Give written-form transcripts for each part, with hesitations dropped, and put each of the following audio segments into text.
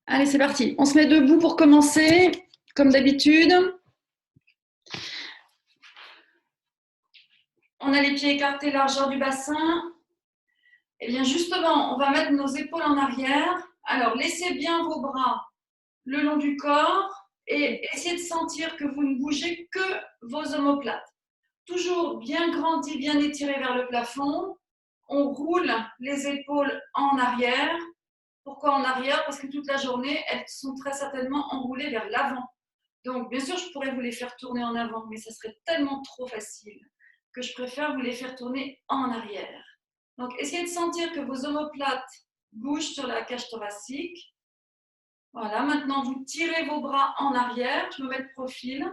Allez, c'est parti. On se met debout pour commencer, comme d'habitude. On a les pieds écartés, largeur du bassin. Et bien justement, on va mettre nos épaules en arrière. Alors, laissez bien vos bras le long du corps et essayez de sentir que vous ne bougez que vos omoplates. Toujours bien grandi, bien étiré vers le plafond. On roule les épaules en arrière. Pourquoi en arrière? Parce que toute la journée, elles sont très certainement enroulées vers l'avant. Donc, bien sûr, je pourrais vous les faire tourner en avant, mais ça serait tellement trop facile que je préfère vous les faire tourner en arrière. Donc, essayez de sentir que vos omoplates bougent sur la cage thoracique. Voilà, maintenant, vous tirez vos bras en arrière. Je me mets de profil,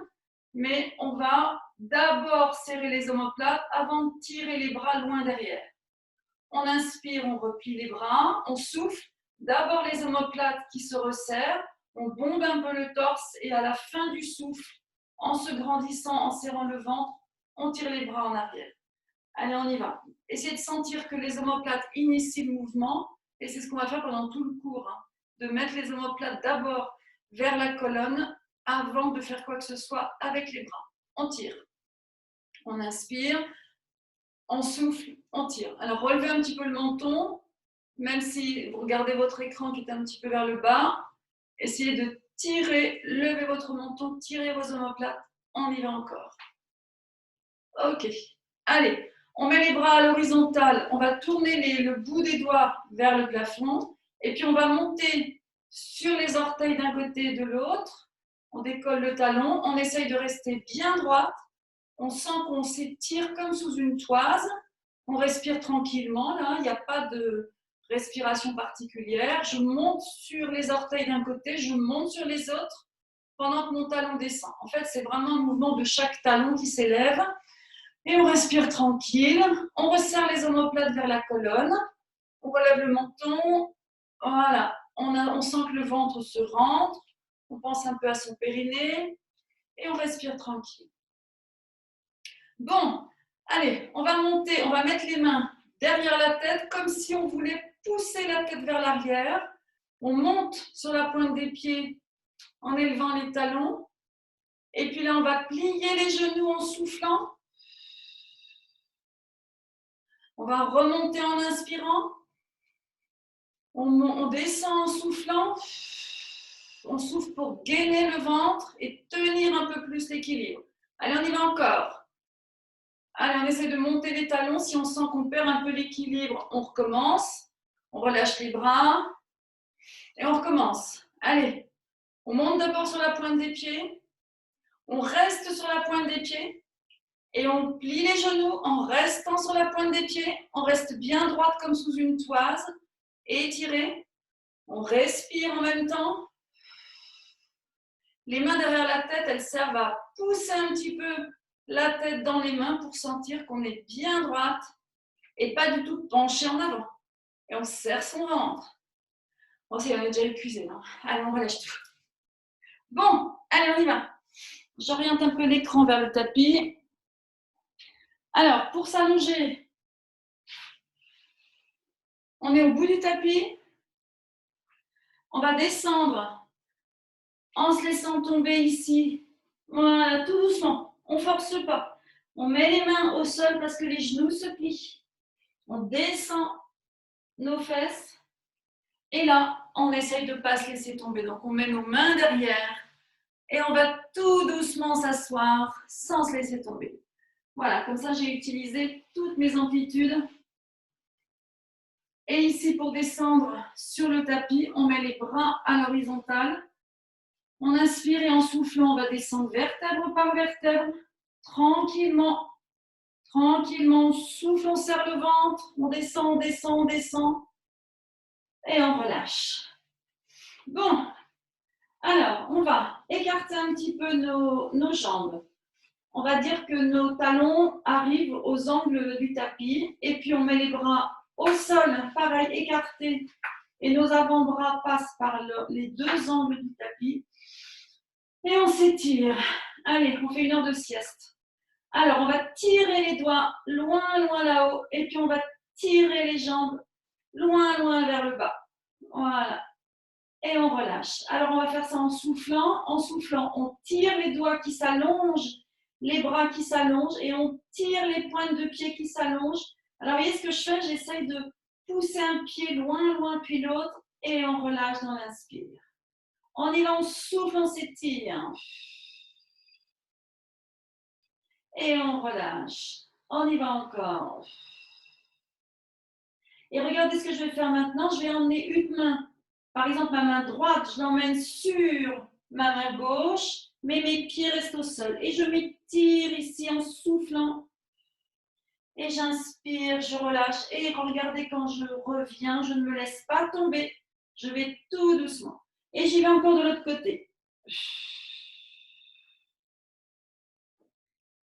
mais on va d'abord serrer les omoplates avant de tirer les bras loin derrière. On inspire, on replie les bras, on souffle. D'abord les omoplates qui se resserrent, on bombe un peu le torse et à la fin du souffle, en se grandissant, en serrant le ventre, on tire les bras en arrière. Allez, on y va. Essayez de sentir que les omoplates initient le mouvement et c'est ce qu'on va faire pendant tout le cours, de mettre les omoplates d'abord vers la colonne avant de faire quoi que ce soit avec les bras. On tire. On inspire. On souffle, on tire. Alors, relevez un petit peu le menton, même si vous regardez votre écran qui est un petit peu vers le bas. Essayez de tirer, levez votre menton, tirez vos omoplates. On y va encore. Ok. Allez, on met les bras à l'horizontale. On va tourner le bout des doigts vers le plafond. Et puis, on va monter sur les orteils d'un côté et de l'autre. On décolle le talon. On essaye de rester bien droite. On sent qu'on s'étire comme sous une toise. On respire tranquillement, là, il n'y a pas de respiration particulière. Je monte sur les orteils d'un côté, je monte sur les autres pendant que mon talon descend. En fait, c'est vraiment un mouvement de chaque talon qui s'élève. Et on respire tranquille. On resserre les omoplates vers la colonne. On relève le menton. Voilà. On sent que le ventre se rentre. On pense un peu à son périnée. Et on respire tranquille. Bon, allez, on va monter, on va mettre les mains derrière la tête comme si on voulait pousser la tête vers l'arrière. On monte sur la pointe des pieds en élevant les talons. Et puis là, on va plier les genoux en soufflant. On va remonter en inspirant. On descend en soufflant. On souffle pour gainer le ventre et tenir un peu plus l'équilibre. Allez, on y va encore. Allez, on essaie de monter les talons. Si on sent qu'on perd un peu l'équilibre, on recommence. On relâche les bras et on recommence. Allez, on monte d'abord sur la pointe des pieds. On reste sur la pointe des pieds et on plie les genoux en restant sur la pointe des pieds. On reste bien droite comme sous une toise et étiré. On respire en même temps. Les mains derrière la tête, elles servent à pousser un petit peu la tête dans les mains pour sentir qu'on est bien droite et pas du tout penché en avant. Et on serre son ventre. Bon, c'est on est déjà épuisé. Hein. Allez, on relâche tout. Bon, allez, on y va. J'oriente un peu l'écran vers le tapis. Alors, pour s'allonger, on est au bout du tapis. On va descendre en se laissant tomber ici. Voilà, tout doucement. On ne force pas. On met les mains au sol parce que les genoux se plient. On descend nos fesses. Et là, on essaye de ne pas se laisser tomber. Donc, on met nos mains derrière et on va tout doucement s'asseoir sans se laisser tomber. Voilà, comme ça, j'ai utilisé toutes mes amplitudes. Et ici, pour descendre sur le tapis, on met les bras à l'horizontale. On inspire et en soufflant, on va descendre vertèbre par vertèbre, tranquillement. Tranquillement, on souffle, on serre le ventre, on descend, on descend, on descend. Et on relâche. Bon, alors, on va écarter un petit peu nos jambes. On va dire que nos talons arrivent aux angles du tapis et puis on met les bras au sol, pareil, écartés. Et nos avant-bras passent par les deux angles du tapis. Et on s'étire. Allez, on fait une heure de sieste. Alors, on va tirer les doigts loin, loin là-haut. Et puis, on va tirer les jambes loin, loin vers le bas. Voilà. et on relâche. Alors, on va faire ça en soufflant. En soufflant, on tire les doigts qui s'allongent, les bras qui s'allongent et on tire les pointes de pied qui s'allongent. Alors, vous voyez ce que je fais? J'essaye de pousser un pied loin, loin, puis l'autre et on relâche dans l'inspire. On y va, on souffle, on s'étire. Et on relâche. On y va encore. Et regardez ce que je vais faire maintenant. Je vais emmener une main. Par exemple, ma main droite, je l'emmène sur ma main gauche, mais mes pieds restent au sol. Et je m'étire ici en soufflant. Et j'inspire, je relâche. Et regardez, quand je reviens, je ne me laisse pas tomber. Je vais tout doucement. Et j'y vais encore de l'autre côté.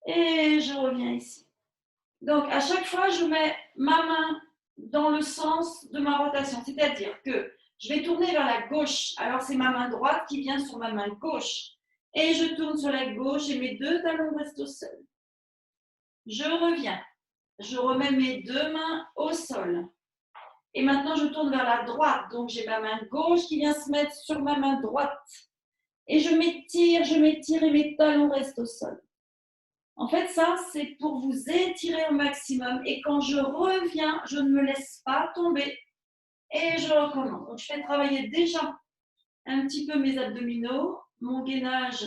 Et je reviens ici. Donc, à chaque fois, je mets ma main dans le sens de ma rotation. C'est-à-dire que je vais tourner vers la gauche. Alors, c'est ma main droite qui vient sur ma main gauche. Et je tourne sur la gauche et mes deux talons restent au sol. Je reviens. Je remets mes deux mains au sol. Et maintenant, je tourne vers la droite. Donc, j'ai ma main gauche qui vient se mettre sur ma main droite. Et je m'étire et mes talons restent au sol. En fait, ça, c'est pour vous étirer au maximum. Et quand je reviens, je ne me laisse pas tomber. Et je recommence. Donc, je fais travailler déjà un petit peu mes abdominaux, mon gainage,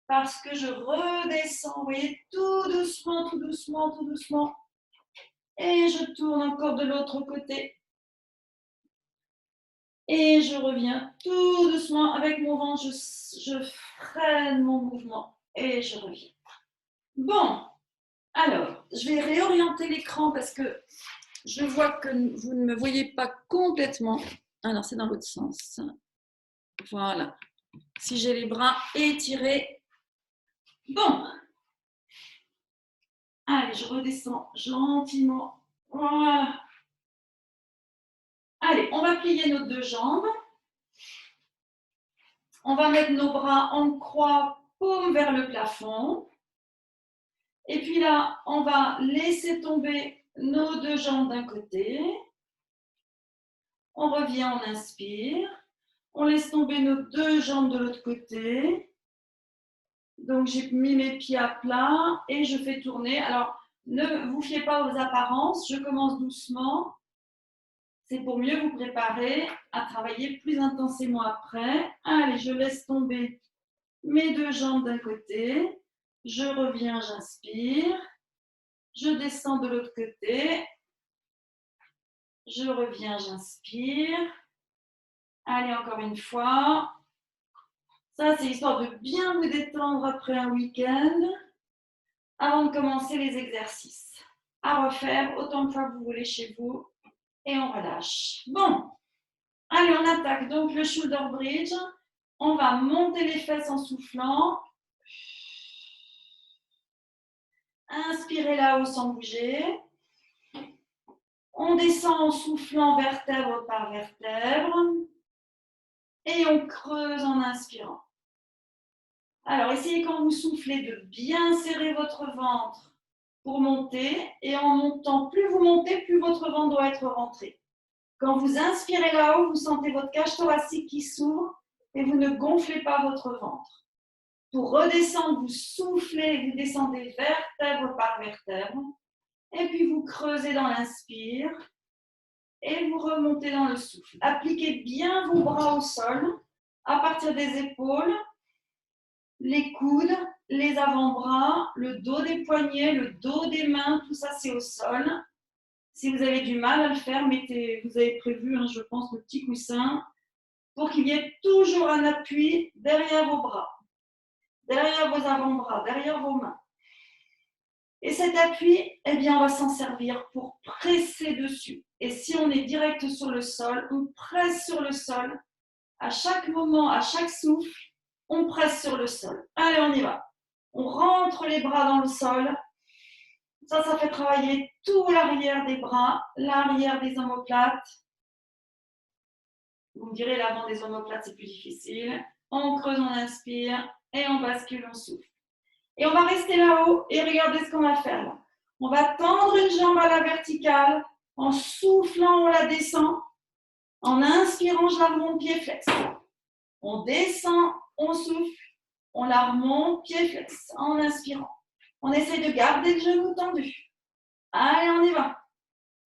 parce que je redescends, vous voyez, tout doucement, tout doucement, tout doucement. Et je tourne encore de l'autre côté. Et je reviens tout doucement avec mon ventre, je freine mon mouvement et je reviens. Bon, alors, je vais réorienter l'écran parce que je vois que vous ne me voyez pas complètement. Alors, c'est dans l'autre sens. Voilà. Si j'ai les bras étirés. Bon. Allez, je redescends gentiment. Voilà. Allez, on va plier nos deux jambes. On va mettre nos bras en croix, paume vers le plafond. Et puis là, on va laisser tomber nos deux jambes d'un côté. On revient, on inspire. On laisse tomber nos deux jambes de l'autre côté. Donc, j'ai mis mes pieds à plat et je fais tourner. Alors, ne vous fiez pas aux apparences. Je commence doucement. C'est pour mieux vous préparer à travailler plus intensément après. Allez, je laisse tomber mes deux jambes d'un côté. Je reviens, j'inspire. Je descends de l'autre côté. Je reviens, j'inspire. Allez, encore une fois. Ça, c'est histoire de bien vous détendre après un week-end avant de commencer les exercices. À refaire autant de fois que vous voulez chez vous. Et on relâche. Bon, allez, on attaque donc le shoulder bridge. On va monter les fesses en soufflant. Inspirez là-haut sans bouger. On descend en soufflant vertèbre par vertèbre. Et on creuse en inspirant. Alors, essayez quand vous soufflez de bien serrer votre ventre pour monter. Et en montant, plus vous montez, plus votre ventre doit être rentré. Quand vous inspirez là-haut, vous sentez votre cage thoracique qui s'ouvre et vous ne gonflez pas votre ventre. Pour redescendre, vous soufflez, vous descendez vertèbre par vertèbre. Et puis vous creusez dans l'inspire et vous remontez dans le souffle. Appliquez bien vos bras au sol à partir des épaules, les coudes, les avant-bras, le dos des poignets, le dos des mains, tout ça c'est au sol. Si vous avez du mal à le faire, vous avez prévu, je pense, le petit coussin pour qu'il y ait toujours un appui derrière vos bras, derrière vos avant-bras, derrière vos mains. Et cet appui, eh bien, on va s'en servir pour presser dessus. Et si on est direct sur le sol, on presse sur le sol. À chaque moment, à chaque souffle, on presse sur le sol. Allez, on y va. On rentre les bras dans le sol. Ça fait travailler tout l'arrière des bras, l'arrière des omoplates. Vous me direz, l'avant des omoplates, c'est plus difficile. On creuse, on inspire et on bascule, on souffle. Et on va rester là-haut et regardez ce qu'on va faire là. On va tendre une jambe à la verticale. En soufflant, on la descend. En inspirant, je la remonte, pied flex. On descend, on souffle, on la remonte, pied flex, en inspirant. On essaie de garder le genou tendu. Allez, on y va.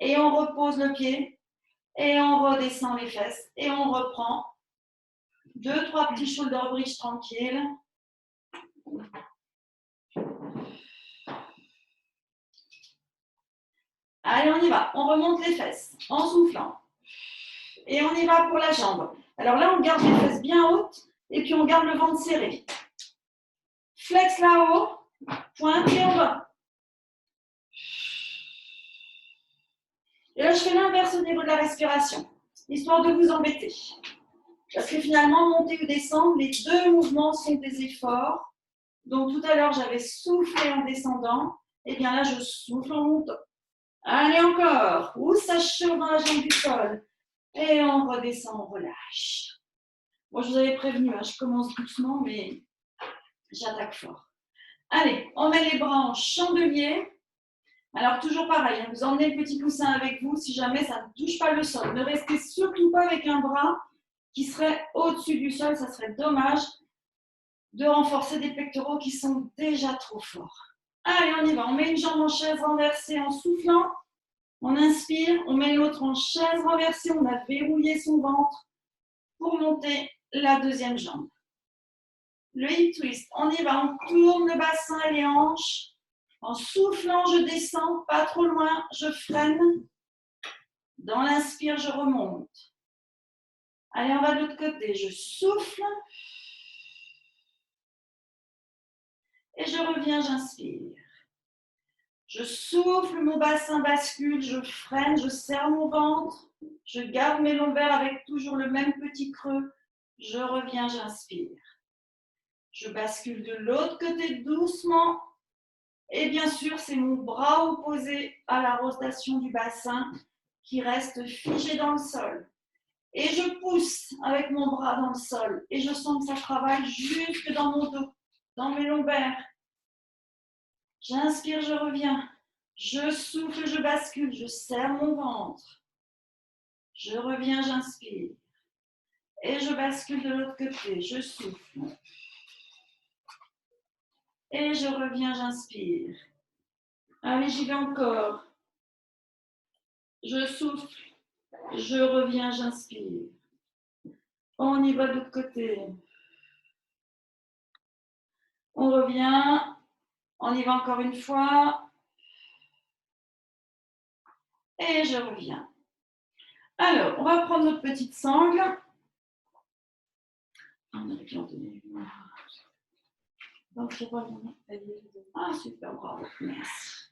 Et on repose le pied. Et on redescend les fesses. Et on reprend. 2-3 petits shoulder bridge tranquilles. Allez, on y va. On remonte les fesses en soufflant. Et on y va pour la jambe. Alors là, on garde les fesses bien hautes. Et puis, on garde le ventre serré. Flex là-haut. Pointe et on va. Et là, je fais l'inverse au niveau de la respiration, histoire de vous embêter. Parce que finalement, monter ou descendre, les deux mouvements sont des efforts. Donc, tout à l'heure, j'avais soufflé en descendant. Et bien là, je souffle en montant. Allez, encore. Ouh, ça chauffe dans la jambe du sol. Et on redescend, on relâche. Moi, je vous avais prévenu, je commence doucement, mais j'attaque fort. Allez, on met les bras en chandelier. Alors, toujours pareil, vous emmenez le petit coussin avec vous si jamais ça ne touche pas le sol. Ne restez surtout pas avec un bras qui serait au-dessus du sol. Ça serait dommage de renforcer des pectoraux qui sont déjà trop forts. Allez, on y va. On met une jambe en chaise renversée en soufflant. On inspire. On met l'autre en chaise renversée. On a verrouillé son ventre pour monter la deuxième jambe. Le hip twist. On y va. On tourne le bassin et les hanches. En soufflant, je descends, pas trop loin, je freine. Dans l'inspire, je remonte. Allez, on va de l'autre côté. Je souffle. Et je reviens, j'inspire. Je souffle, mon bassin bascule, je freine, je serre mon ventre. Je garde mes lombaires avec toujours le même petit creux. Je reviens, j'inspire. Je bascule de l'autre côté doucement. Et bien sûr, c'est mon bras opposé à la rotation du bassin qui reste figé dans le sol. Et je pousse avec mon bras dans le sol. Et je sens que ça travaille jusque dans mon dos, dans mes lombaires. J'inspire, je reviens. Je souffle, je bascule, je serre mon ventre. Je reviens, j'inspire. Et je bascule de l'autre côté. Je souffle. Et je reviens, j'inspire. Allez, j'y vais encore. Je souffle. Je reviens, j'inspire. On y va de l'autre côté. On revient. On y va encore une fois. Et je reviens. Alors, on va prendre notre petite sangle. Ah, super, bravo. Merci.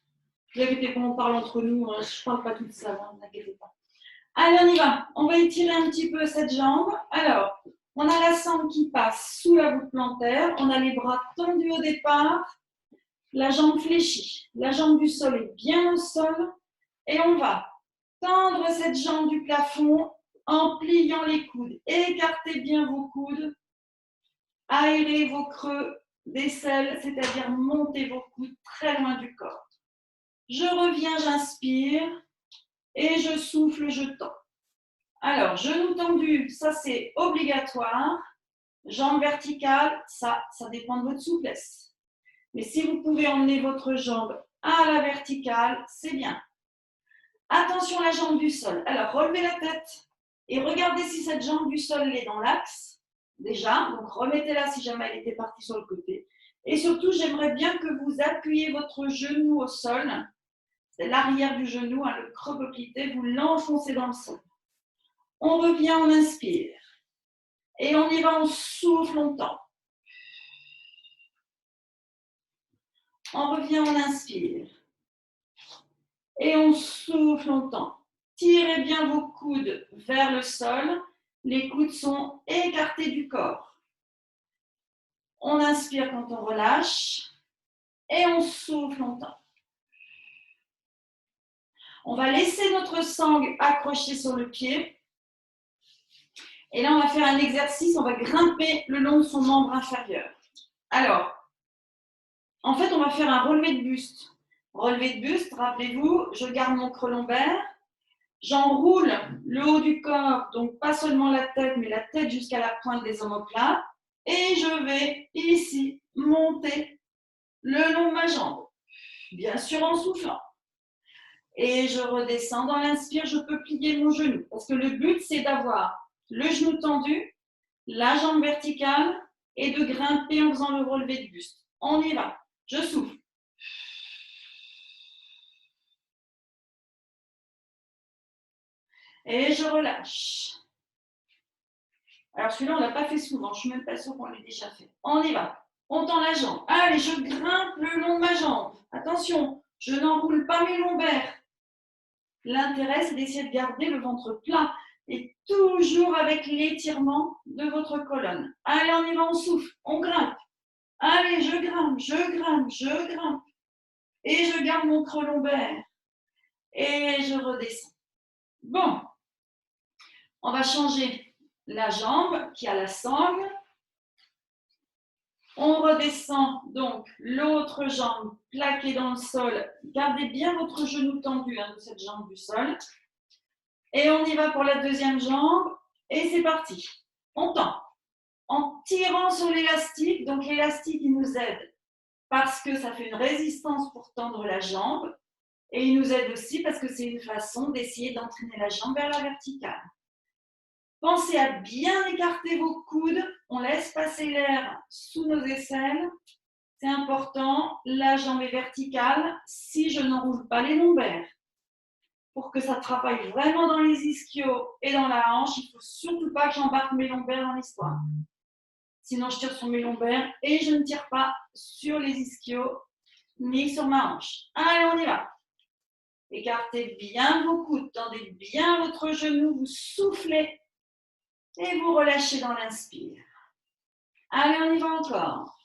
Vous inquiétez pas, on parle entre nous. Je ne parle pas toute seule, ne vous inquiétez pas. Allez, on y va. On va étirer un petit peu cette jambe. Alors, on a la sangle qui passe sous la voûte plantaire. On a les bras tendus au départ. La jambe fléchie. La jambe du sol est bien au sol. Et on va tendre cette jambe du plafond en pliant les coudes. Écartez bien vos coudes. Aérez vos creux d'aisselle, c'est-à-dire montez vos coudes très loin du corps. Je reviens, j'inspire et je souffle, je tends. Alors, genou tendu, ça c'est obligatoire. Jambe verticale, ça dépend de votre souplesse. Mais si vous pouvez emmener votre jambe à la verticale, c'est bien. Attention à la jambe du sol. Alors, relevez la tête et regardez si cette jambe du sol est dans l'axe. Déjà, donc remettez-la si jamais elle était partie sur le côté. Et surtout, j'aimerais bien que vous appuyez votre genou au sol. C'est l'arrière du genou, le creux poplité, vous l'enfoncez dans le sol. On revient, on inspire. Et on y va, on souffle, on tend. On revient, on inspire. Et on souffle, on tend. Tirez bien vos coudes vers le sol. Les coudes sont écartés du corps. On inspire quand on relâche. Et on souffle, on tend. On va laisser notre sangle accrochée sur le pied. Et là, on va faire un exercice. On va grimper le long de son membre inférieur. Alors, en fait, on va faire un relevé de buste. Relevé de buste, rappelez-vous, je garde mon creux lombaire. J'enroule le haut du corps, donc pas seulement la tête, mais la tête jusqu'à la pointe des omoplates. Et je vais ici monter le long de ma jambe, bien sûr en soufflant. Et je redescends dans l'inspire, je peux plier mon genou. Parce que le but, c'est d'avoir le genou tendu, la jambe verticale et de grimper en faisant le relevé de buste. On y va. Je souffle. Et je relâche. Alors celui-là, on ne l'a pas fait souvent. Je ne suis même pas sûre qu'on l'ait déjà fait. On y va. On tend la jambe. Allez, je grimpe le long de ma jambe. Attention, je n'enroule pas mes lombaires. L'intérêt, c'est d'essayer de garder le ventre plat et toujours avec l'étirement de votre colonne. Allez, on y va, on souffle, on grimpe. Allez, je grimpe, je grimpe, je grimpe. Et je garde mon creux lombaire. Et je redescends. Bon, on va changer la jambe qui a la sangle. On redescend donc l'autre jambe plaquée dans le sol. Gardez bien votre genou tendu de cette jambe du sol. Et on y va pour la deuxième jambe. Et c'est parti. On tend. En tirant sur l'élastique, donc l'élastique il nous aide parce que ça fait une résistance pour tendre la jambe et il nous aide aussi parce que c'est une façon d'essayer d'entraîner la jambe vers la verticale. Pensez à bien écarter vos coudes, on laisse passer l'air sous nos aisselles, c'est important, la jambe est verticale si je n'enroule pas les lombaires. Pour que ça travaille vraiment dans les ischios et dans la hanche, il ne faut surtout pas que j'embarque mes lombaires dans l'histoire. Sinon, je tire sur mes lombaires et je ne tire pas sur les ischios ni sur ma hanche. Allez, on y va. Écartez bien vos coudes, tendez bien votre genou, vous soufflez et vous relâchez dans l'inspire. Allez, on y va encore.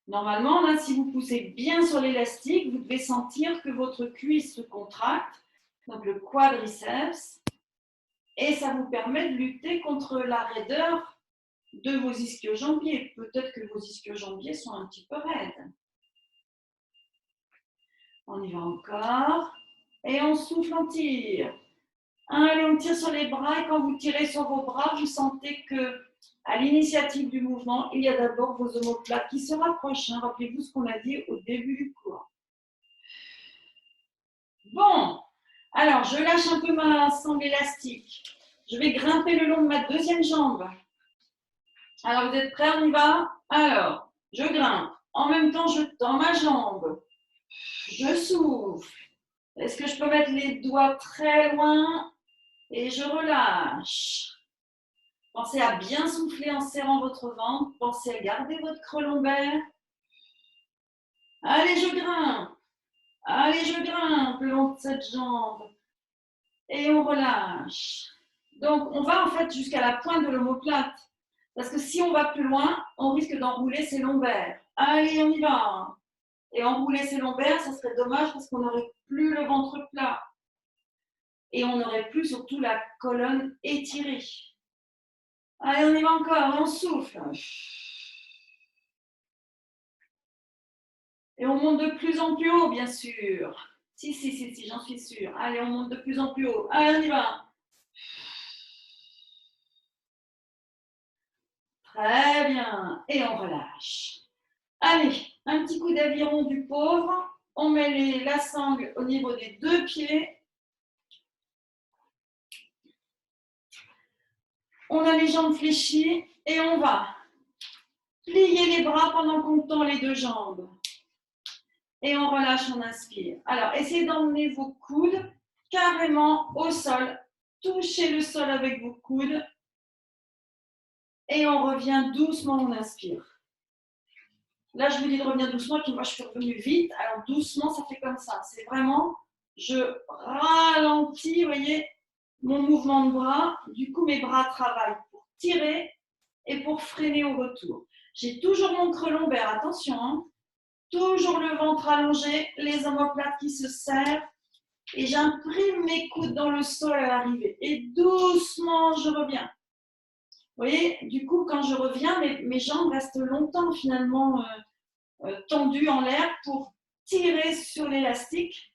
Normalement, là, si vous poussez bien sur l'élastique, vous devez sentir que votre cuisse se contracte, donc le quadriceps, et ça vous permet de lutter contre la raideur de vos ischio-jambiers. Peut-être que vos ischio-jambiers sont un petit peu raides. On y va encore. Et on souffle, on tire. Allez, on tire sur les bras et quand vous tirez sur vos bras, vous sentez que à l'initiative du mouvement, il y a d'abord vos omoplates qui se rapprochent. Rappelez-vous ce qu'on a dit au début du cours. Bon, alors je lâche un peu ma sangle élastique. Je vais grimper le long de ma deuxième jambe. Alors vous êtes prêts, on y va? Alors, je grimpe. En même temps, je tends ma jambe. Je souffle. Est-ce que je peux mettre les doigts très loin? Et je relâche. Pensez à bien souffler en serrant votre ventre. Pensez à garder votre creux lombaire. Allez, je grimpe. Allez, je grimpe le long de cette jambe. Et on relâche. Donc, on va en fait jusqu'à la pointe de l'omoplate. Parce que si on va plus loin, on risque d'enrouler ses lombaires. Allez, on y va. Et enrouler ses lombaires, ça serait dommage parce qu'on n'aurait plus le ventre plat. Et on n'aurait plus surtout la colonne étirée. Allez, on y va encore, on souffle. Et on monte de plus en plus haut, bien sûr. Si, j'en suis sûre. Allez, on monte de plus en plus haut. Allez, on y va. Très bien. Et on relâche. Allez, un petit coup d'aviron du pauvre. On met la sangle au niveau des deux pieds. On a les jambes fléchies et on va plier les bras pendant qu'on tend les deux jambes. Et on relâche, on inspire. Alors, essayez d'emmener vos coudes carrément au sol. Touchez le sol avec vos coudes. Et on revient doucement, on inspire. Là, je vous dis de revenir doucement, puis moi, je suis revenue vite. Alors, doucement, ça fait comme ça. C'est vraiment, je ralentis, vous voyez, mon mouvement de bras. Du coup, mes bras travaillent pour tirer et pour freiner au retour. J'ai toujours mon creux lombaire, attention. Toujours le ventre allongé, les omoplates qui se serrent. Et j'imprime mes coudes dans le sol à l'arrivée. Et doucement, je reviens. Vous voyez, du coup, quand je reviens, mes jambes restent longtemps finalement tendues en l'air pour tirer sur l'élastique.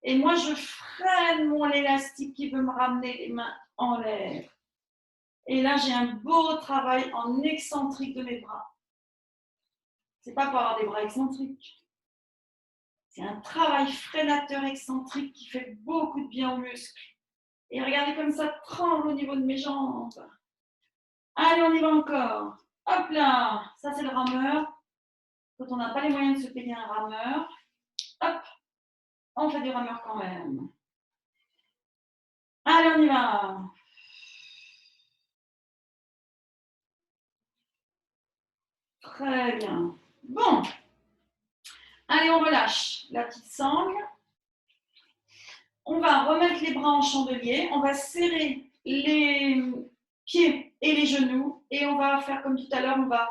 Et moi, je freine mon élastique qui veut me ramener les mains en l'air. Et là, j'ai un beau travail en excentrique de mes bras. C'est pas pour avoir des bras excentriques. C'est un travail freinateur excentrique qui fait beaucoup de bien aux muscles. Et regardez comme ça tremble au niveau de mes jambes. Allez, on y va encore. Hop là, ça c'est le rameur. Quand on n'a pas les moyens de se payer un rameur, hop, on fait du rameur quand même. Allez, on y va. Très bien. Bon. Allez, on relâche la petite sangle. On va remettre les bras en chandelier. On va serrer les pieds et les genoux. Et on va faire comme tout à l'heure, on va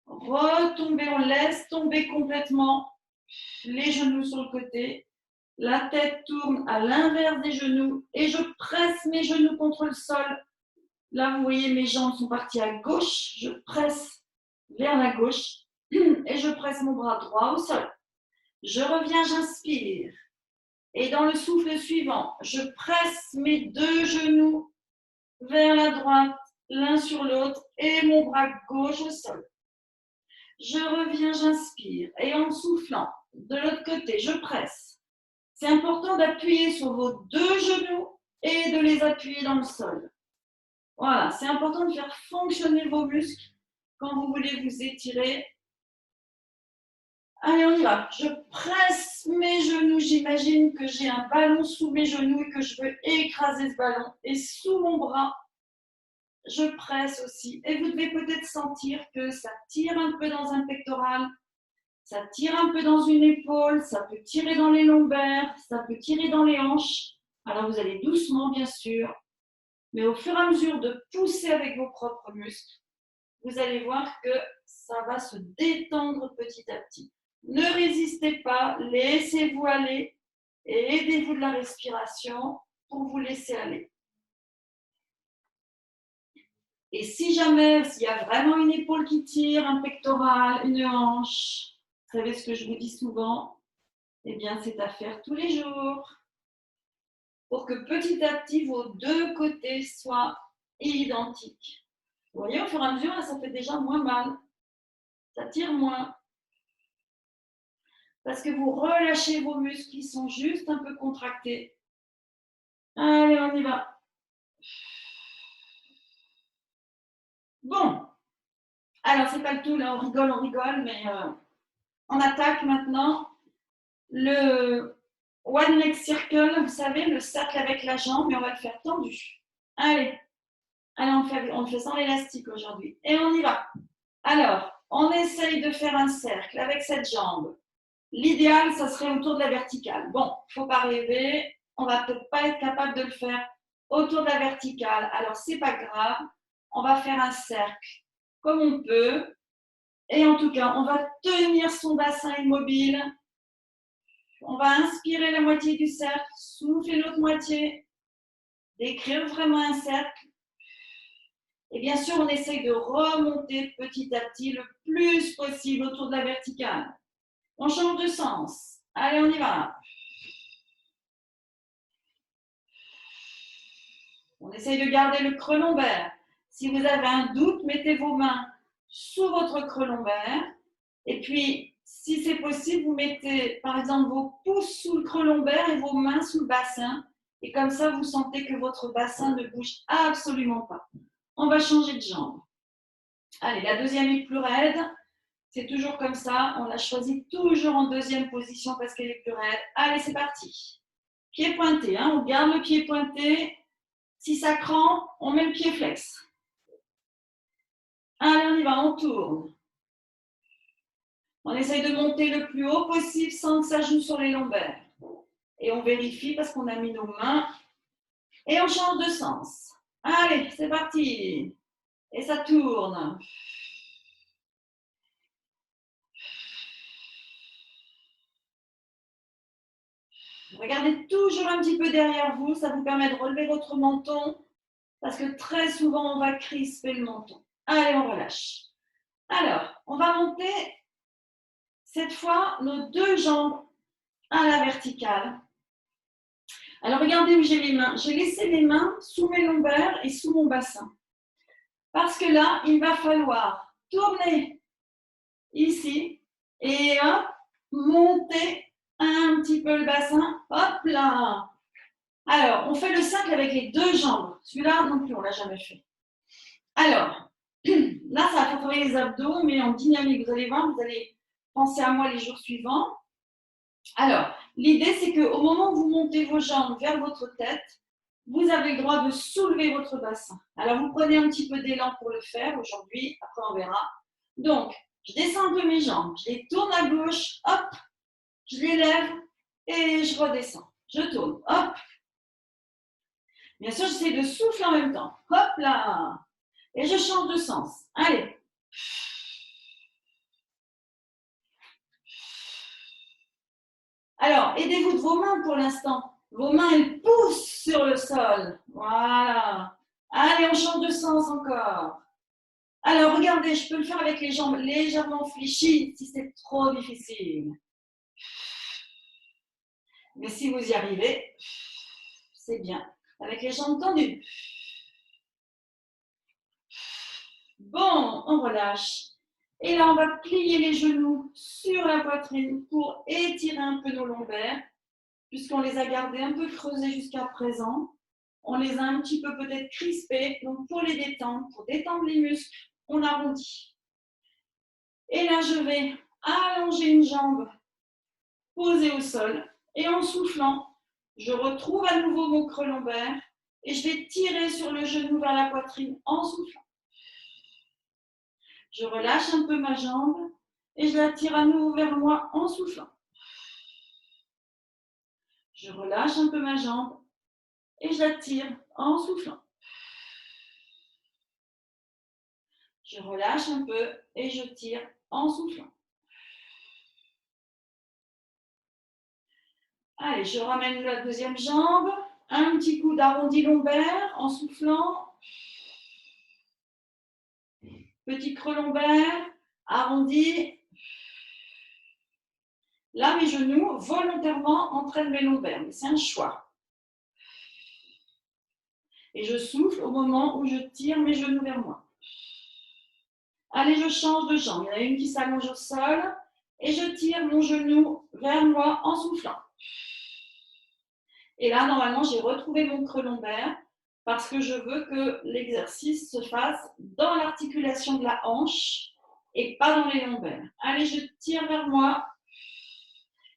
retomber, on laisse tomber complètement les genoux sur le côté. La tête tourne à l'inverse des genoux et je presse mes genoux contre le sol. Là, vous voyez, mes jambes sont parties à gauche. Je presse vers la gauche et je presse mon bras droit au sol. Je reviens, j'inspire. Et dans le souffle suivant, je presse mes deux genoux vers la droite, l'un sur l'autre, et mon bras gauche au sol. Je reviens, j'inspire. Et en soufflant, de l'autre côté, je presse. C'est important d'appuyer sur vos deux genoux et de les appuyer dans le sol. Voilà, c'est important de faire fonctionner vos muscles quand vous voulez vous étirer. Allez, on y va. Je presse mes genoux. J'imagine que j'ai un ballon sous mes genoux et que je veux écraser ce ballon. Et sous mon bras, je presse aussi. Et vous devez peut-être sentir que ça tire un peu dans un pectoral, ça tire un peu dans une épaule, ça peut tirer dans les lombaires, ça peut tirer dans les hanches. Alors vous allez doucement, bien sûr, mais au fur et à mesure de pousser avec vos propres muscles, vous allez voir que ça va se détendre petit à petit. Ne résistez pas, laissez-vous aller et aidez-vous de la respiration pour vous laisser aller. Et si jamais il y a vraiment une épaule qui tire, un pectoral, une hanche, vous savez ce que je vous dis souvent, eh bien c'est à faire tous les jours pour que petit à petit vos deux côtés soient identiques. Vous voyez, au fur et à mesure, ça fait déjà moins mal, ça tire moins. Parce que vous relâchez vos muscles qui sont juste un peu contractés. Allez, on y va. Bon, alors c'est pas le tout, là, on rigole, mais on attaque maintenant le one leg circle, vous savez, le cercle avec la jambe, mais on va le faire tendu. Allez, on le fait sans l'élastique aujourd'hui. Et on y va. Alors, on essaye de faire un cercle avec cette jambe. L'idéal, ça serait autour de la verticale. Bon, il ne faut pas rêver, on ne va peut-être pas être capable de le faire autour de la verticale. Alors, ce n'est pas grave, on va faire un cercle comme on peut. Et en tout cas, on va tenir son bassin immobile. On va inspirer la moitié du cercle, souffler l'autre moitié, décrire vraiment un cercle. Et bien sûr, on essaye de remonter petit à petit le plus possible autour de la verticale. On change de sens. Allez, on y va. On essaye de garder le creux lombaire. Si vous avez un doute, mettez vos mains sous votre creux lombaire. Et puis, si c'est possible, vous mettez par exemple vos pouces sous le creux lombaire et vos mains sous le bassin. Et comme ça, vous sentez que votre bassin ne bouge absolument pas. On va changer de jambe. Allez, la deuxième est plus raide. C'est toujours comme ça. On la choisit toujours en deuxième position parce qu'elle est plus raide. Allez, c'est parti. Pied pointé. Hein. On garde le pied pointé. Si ça crampe, on met le pied flex. Allez, on y va, on tourne. On essaye de monter le plus haut possible sans que ça joue sur les lombaires. Et on vérifie parce qu'on a mis nos mains. Et on change de sens. Allez, c'est parti. Et ça tourne. Regardez toujours un petit peu derrière vous, ça vous permet de relever votre menton parce que très souvent, on va crisper le menton. Allez, on relâche. Alors, on va monter cette fois nos deux jambes à la verticale. Alors, regardez où j'ai les mains. J'ai laissé les mains sous mes lombaires et sous mon bassin. Parce que là, il va falloir tourner ici et hop, monter un petit peu le bassin. Hop là. Alors, on fait le cercle avec les deux jambes. Celui-là, non plus, on ne l'a jamais fait. Alors, là, ça va faire travailler les abdos, mais en dynamique. Vous allez voir, vous allez penser à moi les jours suivants. Alors, l'idée, c'est qu'au moment où vous montez vos jambes vers votre tête, vous avez le droit de soulever votre bassin. Alors, vous prenez un petit peu d'élan pour le faire aujourd'hui. Après, on verra. Donc, je descends un peu mes jambes. Je les tourne à gauche. Hop, je les lève et je redescends. Je tourne. Hop. Bien sûr, j'essaie de souffler en même temps. Hop là. Et je change de sens. Allez. Alors, aidez-vous de vos mains pour l'instant. Vos mains, elles poussent sur le sol. Voilà. Allez, on change de sens encore. Alors, regardez, je peux le faire avec les jambes légèrement fléchies si c'est trop difficile. Mais si vous y arrivez, c'est bien. Avec les jambes tendues. Bon, on relâche. Et là, on va plier les genoux sur la poitrine pour étirer un peu nos lombaires, puisqu'on les a gardés un peu creusés jusqu'à présent. On les a un petit peu peut-être crispés. Donc, pour les détendre, pour détendre les muscles, on arrondit. Et là, je vais allonger une jambe posée au sol. Et en soufflant, je retrouve à nouveau mon creux lombaire et je vais tirer sur le genou vers la poitrine en soufflant. Je relâche un peu ma jambe et je la tire à nouveau vers moi en soufflant. Je relâche un peu ma jambe et je la tire en soufflant. Je relâche un peu et je tire en soufflant. Allez, je ramène la deuxième jambe. Un petit coup d'arrondi lombaire en soufflant. Petit creux lombaire, arrondi. Là, mes genoux, volontairement, entraînent mes lombaires. Mais c'est un choix. Et je souffle au moment où je tire mes genoux vers moi. Allez, je change de jambe. Il y en a une qui s'allonge au sol. Et je tire mon genou vers moi en soufflant. Et là, normalement, j'ai retrouvé mon creux lombaire parce que je veux que l'exercice se fasse dans l'articulation de la hanche et pas dans les lombaires. Allez, je tire vers moi.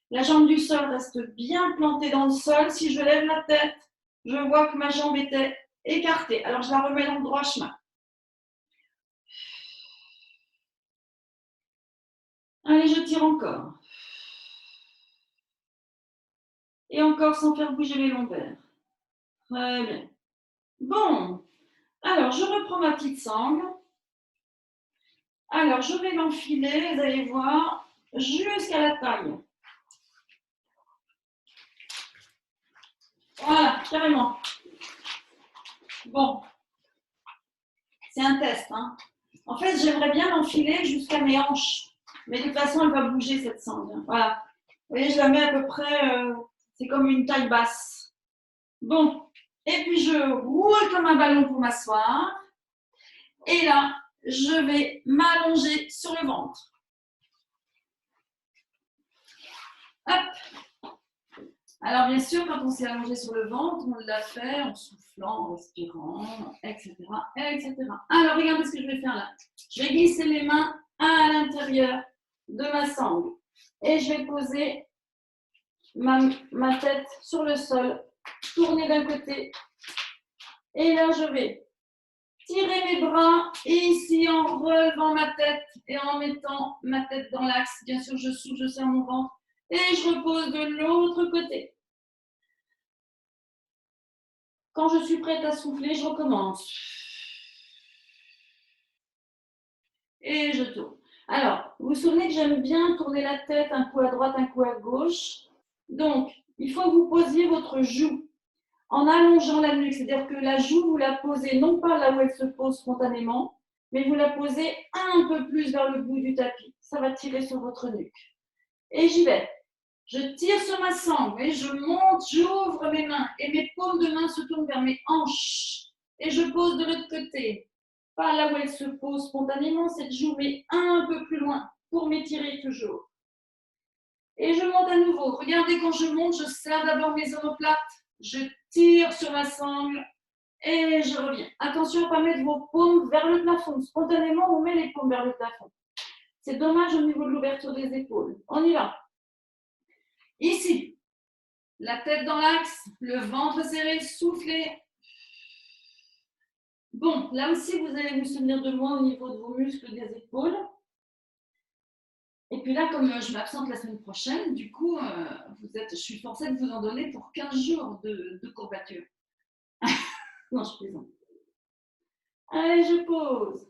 La jambe du sol reste bien plantée dans le sol. Si je lève la tête, je vois que ma jambe était écartée. Alors, je la remets dans le droit chemin. Allez, je tire encore. Et encore sans faire bouger mes lombaires. Très bien. Bon, alors je reprends ma petite sangle. Alors, je vais l'enfiler, vous allez voir, jusqu'à la taille. Voilà, carrément. Bon, c'est un test. Hein. En fait, j'aimerais bien l'enfiler jusqu'à mes hanches. Mais de toute façon, elle va bouger cette sangle. Voilà. Vous voyez, je la mets à peu près, c'est comme une taille basse. Bon, et puis je roule comme un ballon pour m'asseoir. Et là, je vais m'allonger sur le ventre. Hop. Alors, bien sûr, quand on s'est allongé sur le ventre, on l'a fait en soufflant, en respirant, etc., etc. Alors, regardez ce que je vais faire là. Je vais glisser les mains à l'intérieur de ma sangle et je vais poser ma tête sur le sol, tourner d'un côté. Et là, je vais tirer mes bras et ici, en relevant ma tête et en mettant ma tête dans l'axe. Bien sûr, je souffle, je serre mon ventre et je repose de l'autre côté. Quand je suis prête à souffler, je recommence. Et je tourne. Alors, vous vous souvenez que j'aime bien tourner la tête un coup à droite, un coup à gauche. Donc, il faut que vous posiez votre joue en allongeant la nuque. C'est-à-dire que la joue, vous la posez non pas là où elle se pose spontanément, mais vous la posez un peu plus vers le bout du tapis. Ça va tirer sur votre nuque. Et j'y vais. Je tire sur ma sangle et je monte, j'ouvre mes mains et mes paumes de main se tournent vers mes hanches. Et je pose de l'autre côté. Pas là où elle se pose spontanément, cette joue, mais un peu plus loin pour m'étirer toujours. Et je monte à nouveau. Regardez, quand je monte, je serre d'abord mes omoplates, je tire sur ma sangle et je reviens. Attention à ne pas mettre vos paumes vers le plafond. Spontanément, on met les paumes vers le plafond. C'est dommage au niveau de l'ouverture des épaules. On y va. Ici, la tête dans l'axe, le ventre serré, soufflez. Bon, là aussi, vous allez vous souvenir de moi au niveau de vos muscles des épaules. Et puis là, comme je m'absente la semaine prochaine, du coup, je suis forcée de vous en donner pour 15 jours de courbature. Non, je plaisante. Allez, je pose.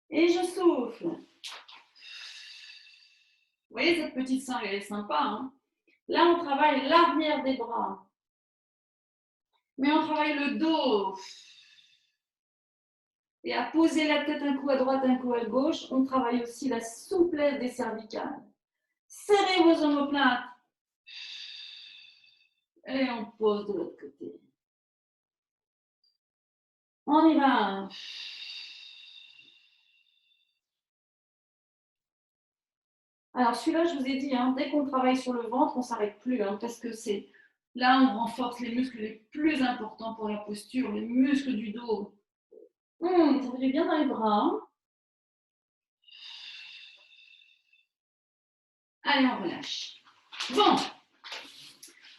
Et je souffle. Vous voyez, cette petite sangle, elle est sympa. Hein? Là, on travaille l'arrière des bras. Mais on travaille le dos. Et à poser la tête un coup à droite, un coup à gauche, on travaille aussi la souplesse des cervicales. Serrez vos omoplates. Et on pose de l'autre côté. On y va. Alors celui-là, je vous ai dit, hein, dès qu'on travaille sur le ventre, on ne s'arrête plus, hein, parce que c'est là on renforce les muscles les plus importants pour la posture, les muscles du dos. Ça fait bien dans les bras. Allez, on relâche. Bon,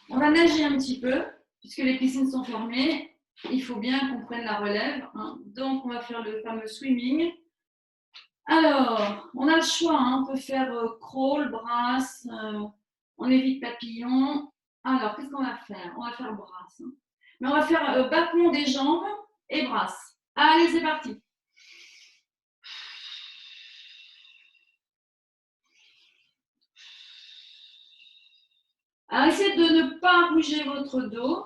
on va nager un petit peu, puisque les piscines sont fermées. Il faut bien qu'on prenne la relève. Hein. Donc, on va faire le fameux swimming. Alors, on a le choix. Hein. On peut faire crawl, brasse. On évite papillon. Alors, qu'est-ce qu'on va faire? On va faire brasse. Hein. Mais on va faire battement des jambes et brasse. Allez, c'est parti. Alors, essayez de ne pas bouger votre dos.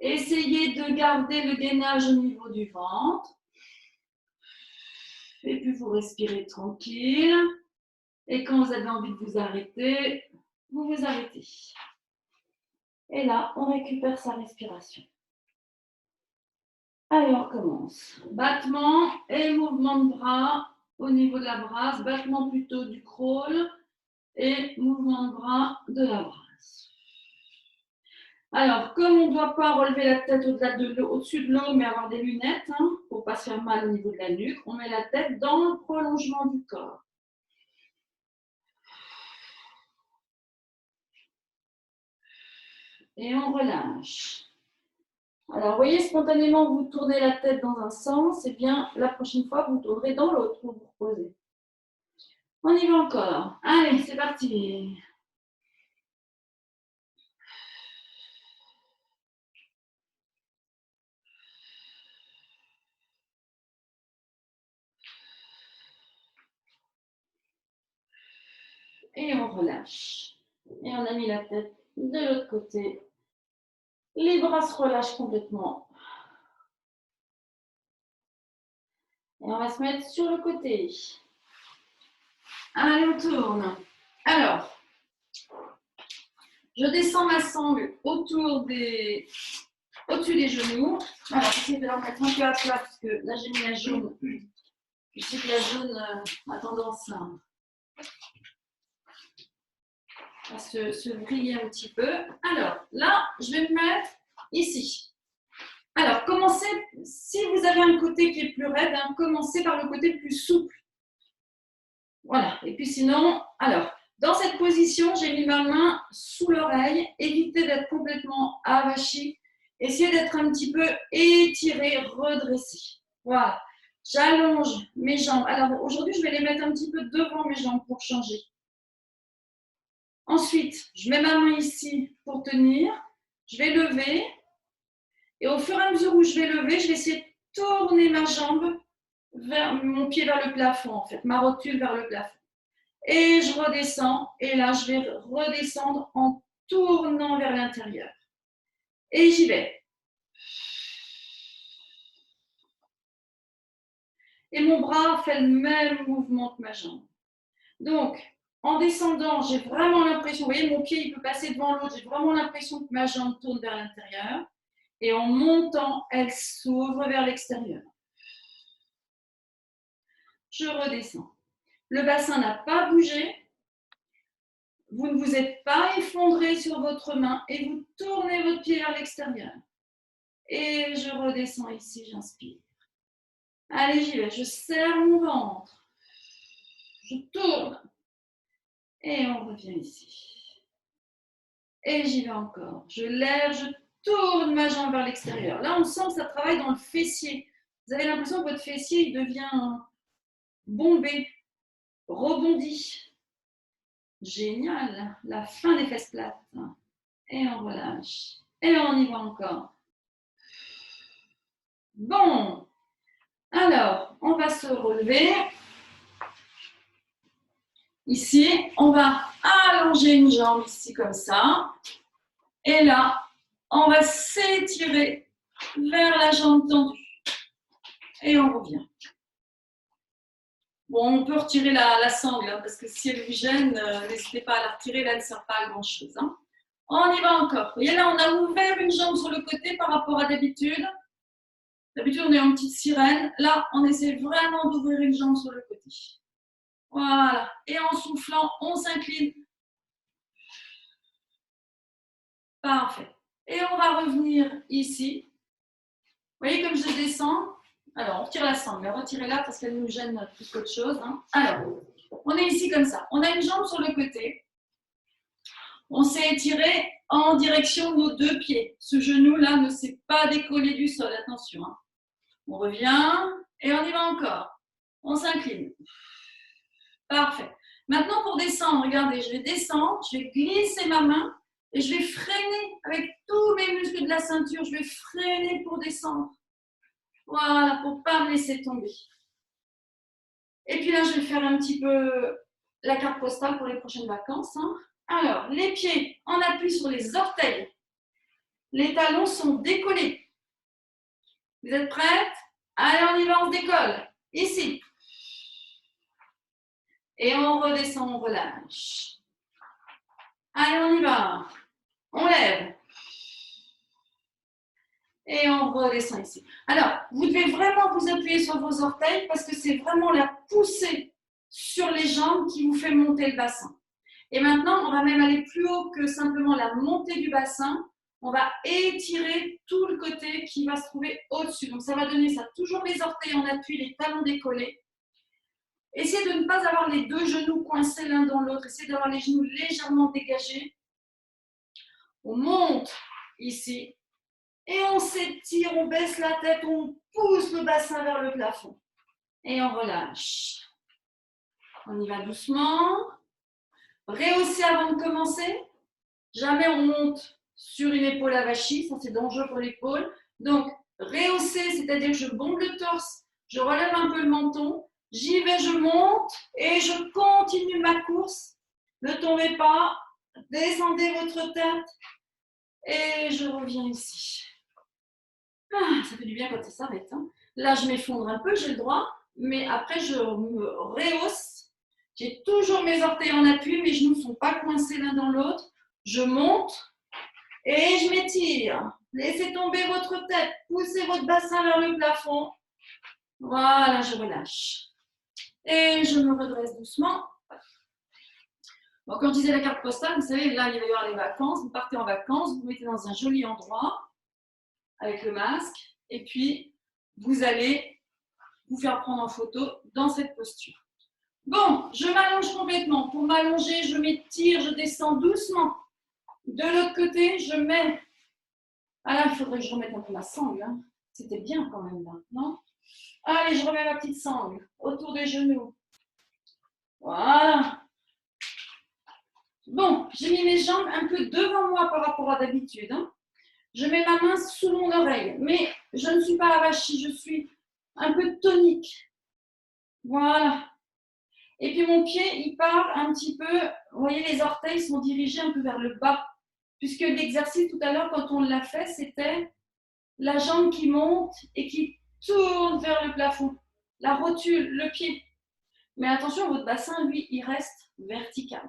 Essayez de garder le gainage au niveau du ventre. Et puis, vous respirez tranquille. Et quand vous avez envie de vous arrêter, vous vous arrêtez. Et là, on récupère sa respiration. Allez, on recommence. Battement et mouvement de bras au niveau de la brasse. Battement plutôt du crawl et mouvement de bras de la brasse. Alors, comme on ne doit pas relever la tête au-dessus de l'eau, mais avoir des lunettes, hein, pour ne pas se faire mal au niveau de la nuque, on met la tête dans le prolongement du corps. Et on relâche. Alors, vous voyez, spontanément, vous tournez la tête dans un sens, et bien la prochaine fois, vous tournerez dans l'autre pour vous reposer. On y va encore. Allez, c'est parti. Et on relâche. Et on a mis la tête de l'autre côté. Les bras se relâchent complètement. Et on va se mettre sur le côté. Allez, on tourne. Alors, je descends ma sangle au-dessus des genoux. Alors, j'essaie de la remettre un peu à plat parce que là, j'ai mis la jaune. Je sais que la jaune a tendance à se vriller un petit peu. Alors, là, je vais me mettre ici. Alors, commencez, si vous avez un côté qui est plus raide, hein, commencez par le côté plus souple. Voilà. Et puis sinon, alors, dans cette position, j'ai mis ma main sous l'oreille. Évitez d'être complètement avachi. Essayez d'être un petit peu étiré, redressé. Voilà. J'allonge mes jambes. Alors, aujourd'hui, je vais les mettre un petit peu devant mes jambes pour changer. Ensuite, je mets ma main ici pour tenir. Je vais lever. Et au fur et à mesure où je vais lever, je vais essayer de tourner ma jambe vers mon pied vers le plafond, en fait, ma rotule vers le plafond. Et je redescends. Et là, je vais redescendre en tournant vers l'intérieur. Et j'y vais. Et mon bras fait le même mouvement que ma jambe. Donc, en descendant, j'ai vraiment l'impression, vous voyez, mon pied, il peut passer devant l'autre, j'ai vraiment l'impression que ma jambe tourne vers l'intérieur. Et en montant, elle s'ouvre vers l'extérieur. Je redescends. Le bassin n'a pas bougé. Vous ne vous êtes pas effondré sur votre main et vous tournez votre pied vers l'extérieur. Et je redescends ici, j'inspire. Allez, j'y vais. Je serre mon ventre. Je tourne. Et on revient ici. Et j'y vais encore. Je lève, je tourne ma jambe vers l'extérieur. Là, on sent que ça travaille dans le fessier. Vous avez l'impression que votre fessier il devient bombé, rebondi. Génial. La fin des fesses plates. Et on relâche. Et on y va encore. Bon. Alors, on va se relever. Ici, on va allonger une jambe ici comme ça. Et là, on va s'étirer vers la jambe tendue. Et on revient. Bon, on peut retirer la sangle, hein, parce que si elle vous gêne, n'hésitez pas à la retirer, là, elle ne sert pas à grand-chose. Hein. On y va encore. Vous voyez, là, on a ouvert une jambe sur le côté par rapport à d'habitude. D'habitude, on est en petite sirène. Là, on essaie vraiment d'ouvrir une jambe sur le côté. Voilà. Et en soufflant, on s'incline. Parfait. Et on va revenir ici. Vous voyez comme je descends. Alors, on retire la sangle. Retirez-la parce qu'elle nous gêne plus qu'autre chose. Hein. Alors, on est ici comme ça. On a une jambe sur le côté. On s'est étiré en direction de nos deux pieds. Ce genou-là ne s'est pas décollé du sol. Attention. Hein. On revient et on y va encore. On s'incline. Parfait. Maintenant, pour descendre, regardez, je vais descendre, je vais glisser ma main et je vais freiner avec tous mes muscles de la ceinture. Je vais freiner pour descendre. Voilà, pour ne pas me laisser tomber. Et puis là, je vais faire un petit peu la carte postale pour les prochaines vacances. Hein. Alors, les pieds, on appuie sur les orteils. Les talons sont décollés. Vous êtes prêtes? Allez, on y va, on se décolle. Ici. Et on redescend, on relâche. Allez, on y va. On lève. Et on redescend ici. Alors, vous devez vraiment vous appuyer sur vos orteils parce que c'est vraiment la poussée sur les jambes qui vous fait monter le bassin. Et maintenant, on va même aller plus haut que simplement la montée du bassin. On va étirer tout le côté qui va se trouver au-dessus. Donc, ça va donner ça. Toujours les orteils en appui, les talons décollés. Essayez de ne pas avoir les deux genoux coincés l'un dans l'autre. Essayez d'avoir les genoux légèrement dégagés. On monte ici. Et on s'étire, on baisse la tête, on pousse le bassin vers le plafond. Et on relâche. On y va doucement. Rehausser avant de commencer. Jamais on monte sur une épaule avachie, ça c'est dangereux pour l'épaule. Donc, rehausser, c'est-à-dire que je bombe le torse, je relève un peu le menton, j'y vais, je monte et je continue ma course. Ne tombez pas, descendez votre tête et je reviens ici. Ah, ça fait du bien quand ça s'arrête. Hein. Là, je m'effondre un peu, j'ai le droit, mais après, je me rehausse. J'ai toujours mes orteils en appui, mes genoux ne sont pas coincés l'un dans l'autre. Je monte et je m'étire. Laissez tomber votre tête, poussez votre bassin vers le plafond. Voilà, je relâche. Et je me redresse doucement. Bon, quand je disais la carte postale, vous savez, là, il va y avoir les vacances. Vous partez en vacances, vous vous mettez dans un joli endroit avec le masque, et puis vous allez vous faire prendre en photo dans cette posture. Bon, je m'allonge complètement. Pour m'allonger, je m'étire, je descends doucement. De l'autre côté, je mets... Ah là, il faudrait que je remette un peu ma sangle. Hein. C'était bien quand même là, non? Allez, je remets ma petite sangle autour des genoux. Voilà. Bon, j'ai mis mes jambes un peu devant moi par rapport à d'habitude. Hein. Je mets ma main sous mon oreille, mais je ne suis pas avachie, je suis un peu tonique. Voilà. Et puis mon pied, il part un petit peu, vous voyez, les orteils sont dirigés un peu vers le bas. puisque l'exercice tout à l'heure, quand on l'a fait, c'était la jambe qui monte et qui tourne vers le plafond, la rotule, le pied. Mais attention, votre bassin, lui, il reste vertical.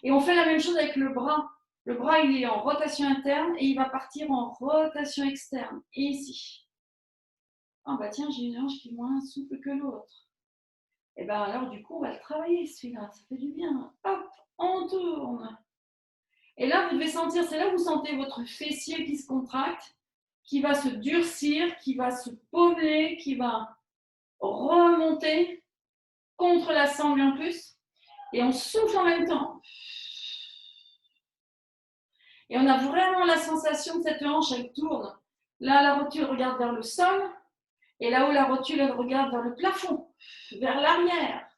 Et on fait la même chose avec le bras. Le bras, il est en rotation interne et il va partir en rotation externe. Et ici. Ah bah tiens, j'ai une hanche qui est moins souple que l'autre. Et bien alors, du coup, on va le travailler, celui-là. Ça fait du bien. Hop, on tourne. Et là, vous devez sentir, c'est là où vous sentez votre fessier qui se contracte, qui va se durcir, qui va se paumer, qui va remonter contre la sangle en plus. Et on souffle en même temps. Et on a vraiment la sensation que cette hanche, elle tourne. Là, la rotule regarde vers le sol. Et là-haut, la rotule, elle regarde vers le plafond, vers l'arrière.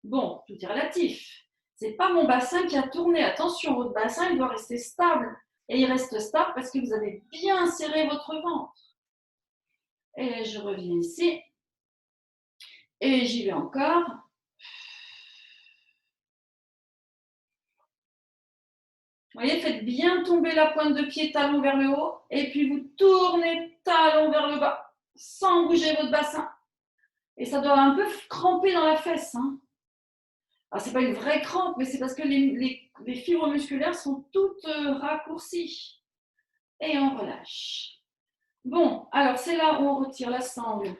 Bon, tout est relatif. Ce n'est pas mon bassin qui a tourné. Attention, votre bassin, il doit rester stable. Et il reste stable parce que vous avez bien serré votre ventre. Et je reviens ici. Et j'y vais encore. Vous voyez, faites bien tomber la pointe de pied, talon vers le haut. Et puis vous tournez talon vers le bas, sans bouger votre bassin. Et ça doit un peu cramper dans la fesse. Hein. Alors, ce n'est pas une vraie crampe, mais c'est parce que les fibres musculaires sont toutes raccourcies. Et on relâche. Bon, alors c'est là où on retire la sangle.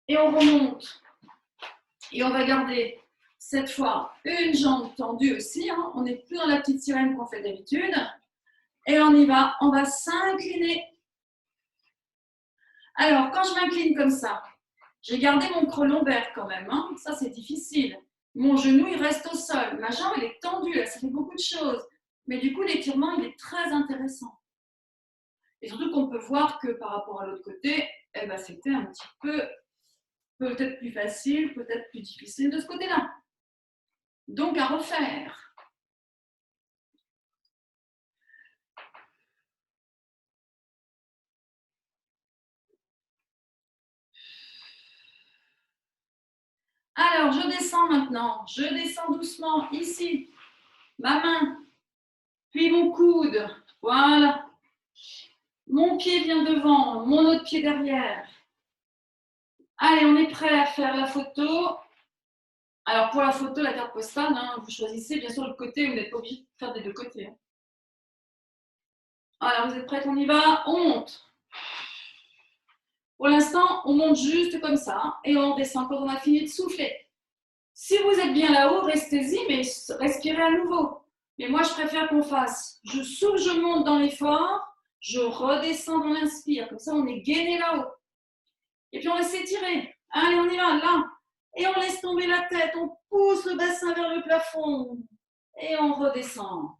Et on remonte. Et on va garder cette fois une jambe tendue aussi. Hein. On n'est plus dans la petite sirène qu'on fait d'habitude. Et on y va. On va s'incliner. Alors, quand je m'incline comme ça, j'ai gardé mon creux lombaire quand même. Hein. Ça, c'est difficile. Mon genou, il reste au sol. Ma jambe, elle est tendue. Là, ça fait beaucoup de choses. Mais du coup, l'étirement, il est très intéressant. Et surtout qu'on peut voir que par rapport à l'autre côté, eh ben, c'était un petit peu peut-être plus facile, peut-être plus difficile de ce côté-là. Donc, à refaire. Alors, je descends maintenant. Je descends doucement ici. Ma main, puis mon coude. Voilà. Mon pied vient devant, mon autre pied derrière. Allez, on est prêt à faire la photo. Alors, pour la photo, la carte postale, hein, vous choisissez bien sûr le côté, vous n'êtes pas obligé de faire des deux côtés. Hein. Alors, vous êtes prêts, on y va, on monte. Pour l'instant, on monte juste comme ça et on descend quand on a fini de souffler. Si vous êtes bien là-haut, restez-y, mais respirez à nouveau. Mais moi, je préfère qu'on fasse, je souffle, je monte dans l'effort, je redescends dans l'inspire. Comme ça, on est gainé là-haut. Et puis, on va s'étirer. Allez, on y va, là. Et on laisse tomber la tête, on pousse le bassin vers le plafond. Et on redescend.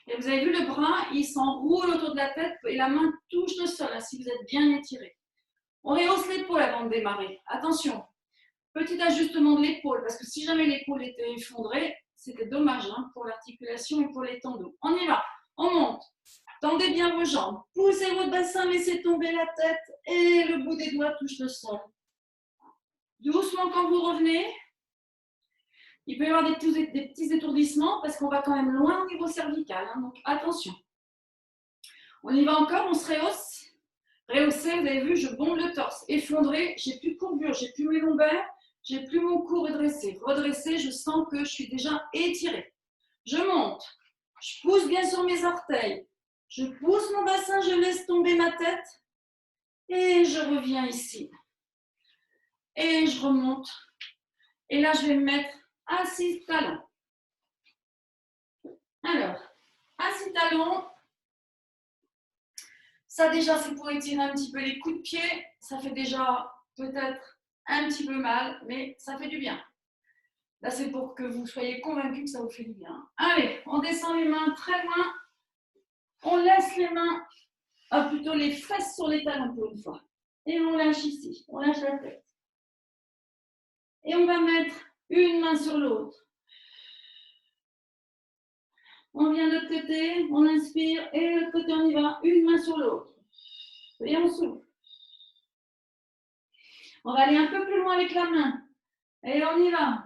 Et vous avez vu le bras, il s'enroule autour de la tête et la main touche le sol, hein, si vous êtes bien étiré. On rehausse l'épaule avant de démarrer. Attention, petit ajustement de l'épaule, parce que si jamais l'épaule était effondrée, c'était dommage hein, pour l'articulation et pour les tendons. On y va, on monte. Tendez bien vos jambes, poussez votre bassin, laissez tomber la tête et le bout des doigts touche le sol. Doucement quand vous revenez. Il peut y avoir des petits étourdissements parce qu'on va quand même loin au niveau cervical. Hein, donc attention. On y va encore, on se rehausse. Rehaussé, vous avez vu, je bombe le torse. Effondré, j'ai plus de courbure, j'ai plus mes lombaires, j'ai plus mon cou redressé. Redressé, je sens que je suis déjà étirée. Je monte. Je pousse bien sur mes orteils. Je pousse mon bassin, je laisse tomber ma tête. Et je reviens ici. Et je remonte. Et là, je vais me mettre assis talon. Alors, assis talon. Ça déjà, c'est pour étirer un petit peu les coups de pied. Ça fait déjà peut-être un petit peu mal, mais ça fait du bien. Là, c'est pour que vous soyez convaincus que ça vous fait du bien. Allez, on descend les mains très loin. On laisse les mains, plutôt les fesses sur les talons pour une fois. Et on lâche ici, on lâche la tête. Et on va mettre une main sur l'autre. On vient de l'autre côté, on inspire, et de l'autre côté, on y va, une main sur l'autre. Et on souffle. On va aller un peu plus loin avec la main. Et on y va.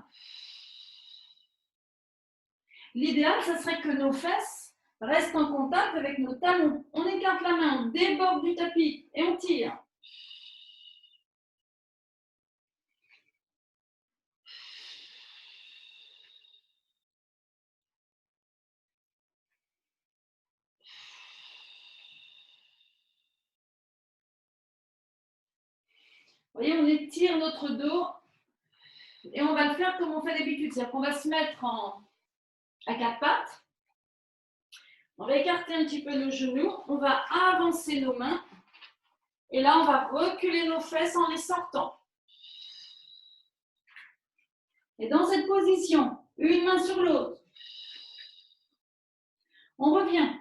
L'idéal, ce serait que nos fesses reste en contact avec nos talons. On écarte la main, on déborde du tapis et on tire. Vous voyez, on étire notre dos et on va le faire comme on fait d'habitude. C'est-à-dire qu'on va se mettre à quatre pattes. On va écarter un petit peu nos genoux. On va avancer nos mains. Et là, on va reculer nos fesses en les sortant. Et dans cette position, une main sur l'autre. On revient.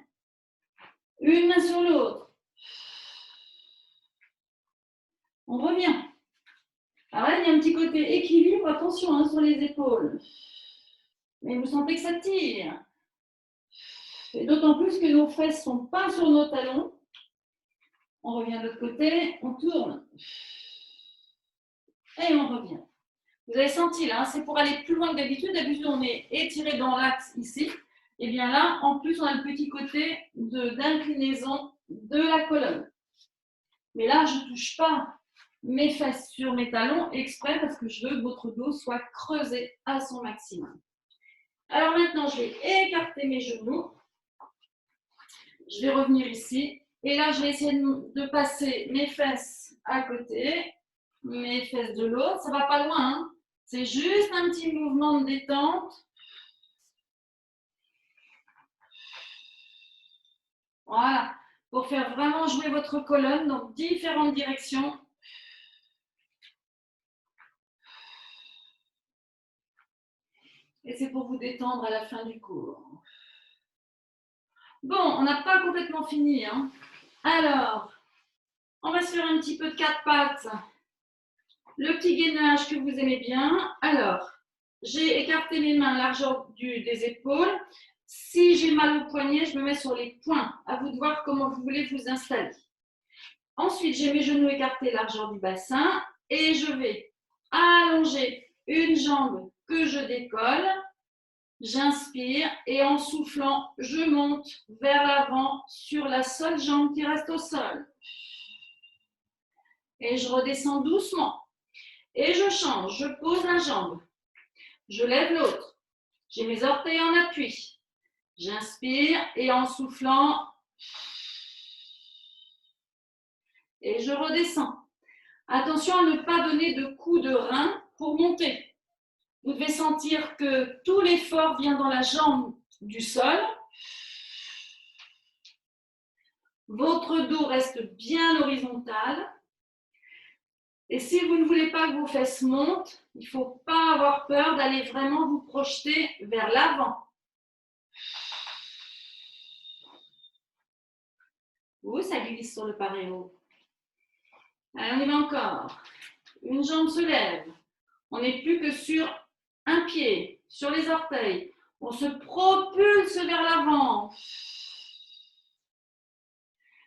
Une main sur l'autre. On revient. Alors là, il y a un petit côté équilibre. Attention hein, sur les épaules. Mais vous sentez que ça tire. Et d'autant plus que nos fesses ne sont pas sur nos talons. On revient de l'autre côté. On tourne. Et on revient. Vous avez senti là, c'est pour aller plus loin que d'habitude. D'habitude, on est étiré dans l'axe ici. Et bien là, en plus, on a le petit côté d'inclinaison de la colonne. Mais là, je ne touche pas mes fesses sur mes talons exprès parce que je veux que votre dos soit creusé à son maximum. Alors maintenant, je vais écarter mes genoux. Je vais revenir ici. Et là, je vais essayer de passer mes fesses à côté, mes fesses de l'autre. Ça ne va pas loin, hein. C'est juste un petit mouvement de détente. Voilà, pour faire vraiment jouer votre colonne dans différentes directions. Et c'est pour vous détendre à la fin du cours. Bon, on n'a pas complètement fini, hein. Alors, on va se faire un petit peu de quatre pattes. Le petit gainage que vous aimez bien. Alors, j'ai écarté mes mains largeur des épaules. Si j'ai mal au poignet, je me mets sur les poings. À vous de voir comment vous voulez vous installer. Ensuite, j'ai mes genoux écartés largeur du bassin et je vais allonger une jambe que je décolle. J'inspire et en soufflant, je monte vers l'avant sur la seule jambe qui reste au sol. Et je redescends doucement. Et je change, je pose la jambe. Je lève l'autre. J'ai mes orteils en appui. J'inspire et en soufflant, et je redescends. Attention à ne pas donner de coups de rein pour monter. Vous devez sentir que tout l'effort vient dans la jambe du sol. Votre dos reste bien horizontal. Et si vous ne voulez pas que vos fesses montent, il ne faut pas avoir peur d'aller vraiment vous projeter vers l'avant. Ouh, ça glisse sur le paréo. Allez, on y va encore. Une jambe se lève. On n'est plus que sur un pied, sur les orteils. On se propulse vers l'avant.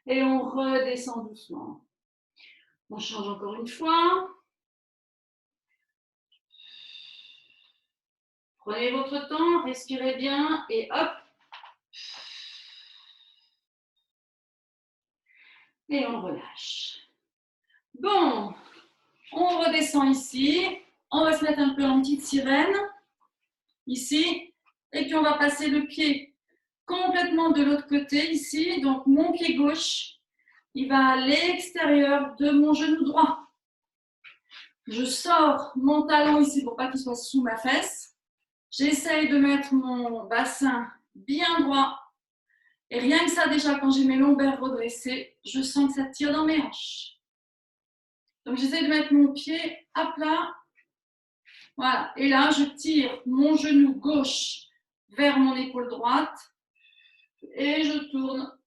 Et on redescend doucement. On change encore une fois. Prenez votre temps, respirez bien et hop. Et on relâche. Bon, on redescend ici. On va se mettre un peu en petite sirène. Ici. Et puis on va passer le pied complètement de l'autre côté ici. Donc mon pied gauche, il va à l'extérieur de mon genou droit. Je sors mon talon ici pour pas qu'il soit sous ma fesse. J'essaye de mettre mon bassin bien droit. Et rien que ça, déjà, quand j'ai mes lombaires redressés, je sens que ça tire dans mes hanches. Donc, j'essaie de mettre mon pied à plat. Voilà. Et là, je tire mon genou gauche vers mon épaule droite. Et je tourne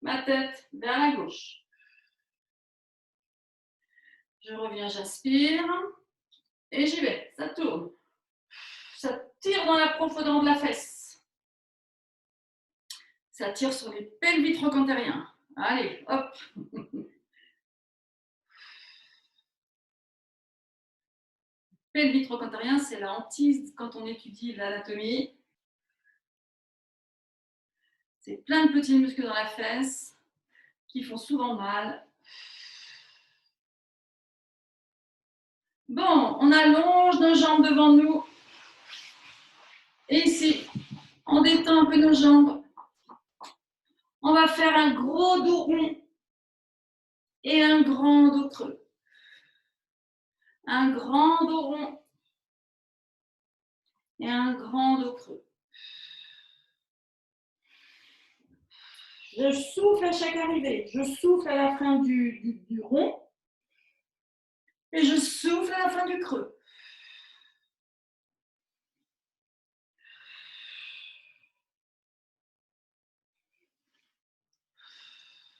ma tête vers la gauche. Je reviens, j'aspire. Et j'y vais. Ça tourne. Ça tire dans la profondeur de la fesse. Ça tire sur les pelvis trochanteriens. Allez, hop. Pelvis trochanterien, c'est la hantise quand on étudie l'anatomie. C'est plein de petits muscles dans la fesse qui font souvent mal. Bon, on allonge nos jambes devant nous. Et ici, on détend un peu nos jambes. On va faire un gros dos rond et un grand dos creux. Un grand dos rond et un grand dos creux. Je souffle à chaque arrivée. Je souffle à la fin du rond et je souffle à la fin du creux.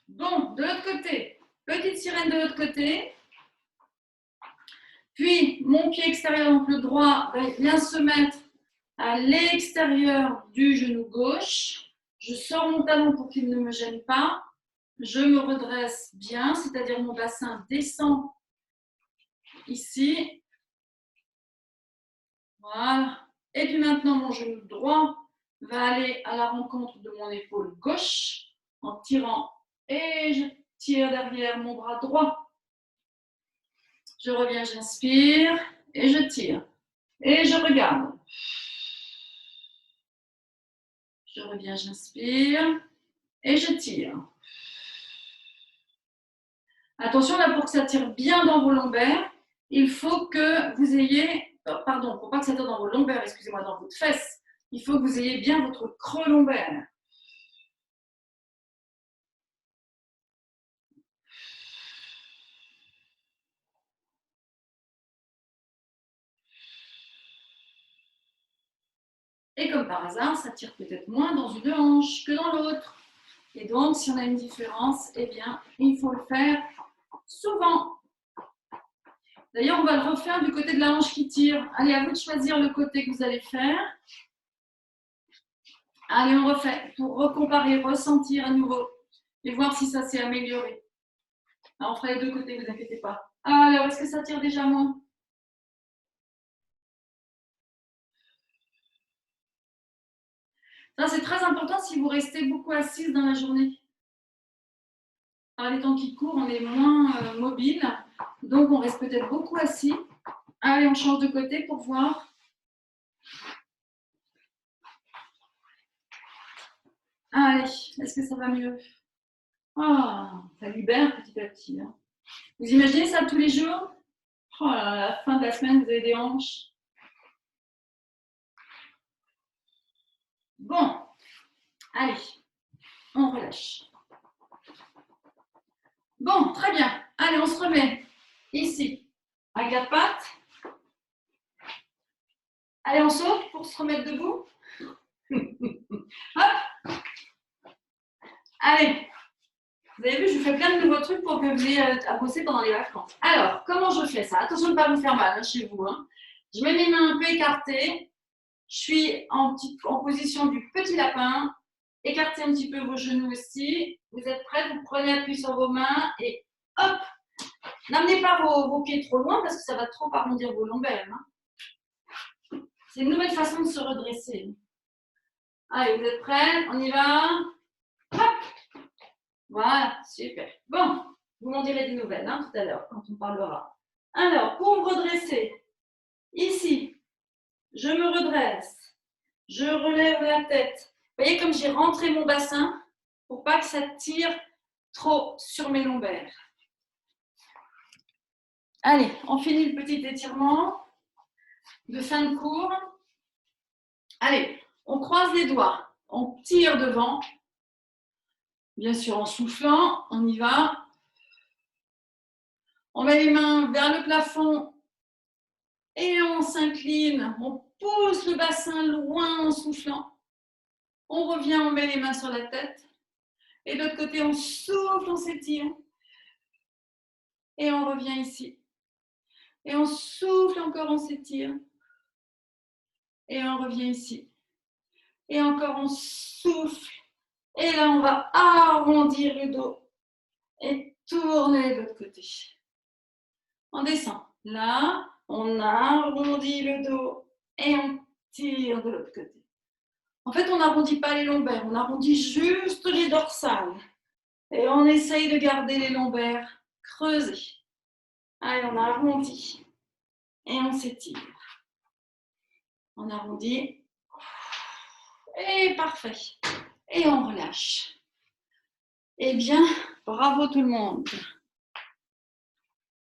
Bon, de l'autre côté, petite sirène de l'autre côté. Puis, mon pied extérieur, donc le droit, vient se mettre à l'extérieur du genou gauche. Je sors mon talon pour qu'il ne me gêne pas. Je me redresse bien, c'est-à-dire mon bassin descend ici. Voilà. Et puis maintenant, mon genou droit va aller à la rencontre de mon épaule gauche en tirant. Et je tire derrière mon bras droit. Je reviens, j'inspire et je tire. Et je regarde. Je reviens, j'inspire et je tire. Attention là, pour que ça tire bien dans vos lombaires, il faut que vous ayez, pardon, pour pas que ça tire dans vos lombaires, excusez-moi, dans votre fesse, il faut que vous ayez bien votre creux lombaire. Et comme par hasard, ça tire peut-être moins dans une hanche que dans l'autre. Et donc, si on a une différence, eh bien, il faut le faire souvent. D'ailleurs, on va le refaire du côté de la hanche qui tire. Allez, à vous de choisir le côté que vous allez faire. Allez, on refait pour recomparer, ressentir à nouveau et voir si ça s'est amélioré. Alors, on fera les deux côtés, ne vous inquiétez pas. Alors, est-ce que ça tire déjà moins? Ça, c'est très important si vous restez beaucoup assise dans la journée. Par les temps qui courent, on est moins mobile, donc on reste peut-être beaucoup assis. Allez, on change de côté pour voir. Allez, est-ce que ça va mieux? Ah, ça libère petit à petit. Hein. Vous imaginez ça tous les jours? Oh là, à la fin de la semaine, vous avez des hanches. Bon, allez, on relâche. Bon, très bien. Allez, on se remet ici, avec la patte. Allez, on saute pour se remettre debout. Hop. Allez. Vous avez vu, je vous fais plein de nouveaux trucs pour que vous ayez à bosser pendant les vacances. Alors, comment je fais ça? Attention de ne pas vous faire mal hein, chez vous. Hein. Je mets mes mains un peu écartées. Je suis en position du petit lapin. Écartez un petit peu vos genoux aussi. Vous êtes prêts? Vous prenez appui sur vos mains et hop! N'amenez pas vos pieds trop loin parce que ça va trop arrondir vos lombaires. Hein. C'est une nouvelle façon de se redresser. Allez, vous êtes prêts? On y va? Hop! Voilà, super. Bon, vous m'en direz des nouvelles hein, tout à l'heure quand on parlera. Alors, pour me redresser, ici, je me redresse, je relève la tête. Vous voyez comme j'ai rentré mon bassin pour pas que ça tire trop sur mes lombaires. Allez, on finit le petit étirement de fin de cours. Allez, on croise les doigts, on tire devant. Bien sûr, en soufflant, on y va. On met les mains vers le plafond et on s'incline. On pousse le bassin loin en soufflant. On revient, on met les mains sur la tête. Et de l'autre côté, on souffle, on s'étire. Et on revient ici. Et on souffle encore, on s'étire. Et on revient ici. Et encore, on souffle. Et là, on va arrondir le dos. Et tourner de l'autre côté. On descend. Là, on arrondit le dos. Et on tire de l'autre côté. En fait, on n'arrondit pas les lombaires, on arrondit juste les dorsales. Et on essaye de garder les lombaires creusés. Allez, on arrondit. Et on s'étire. On arrondit. Et parfait. Et on relâche. Eh bien, bravo tout le monde.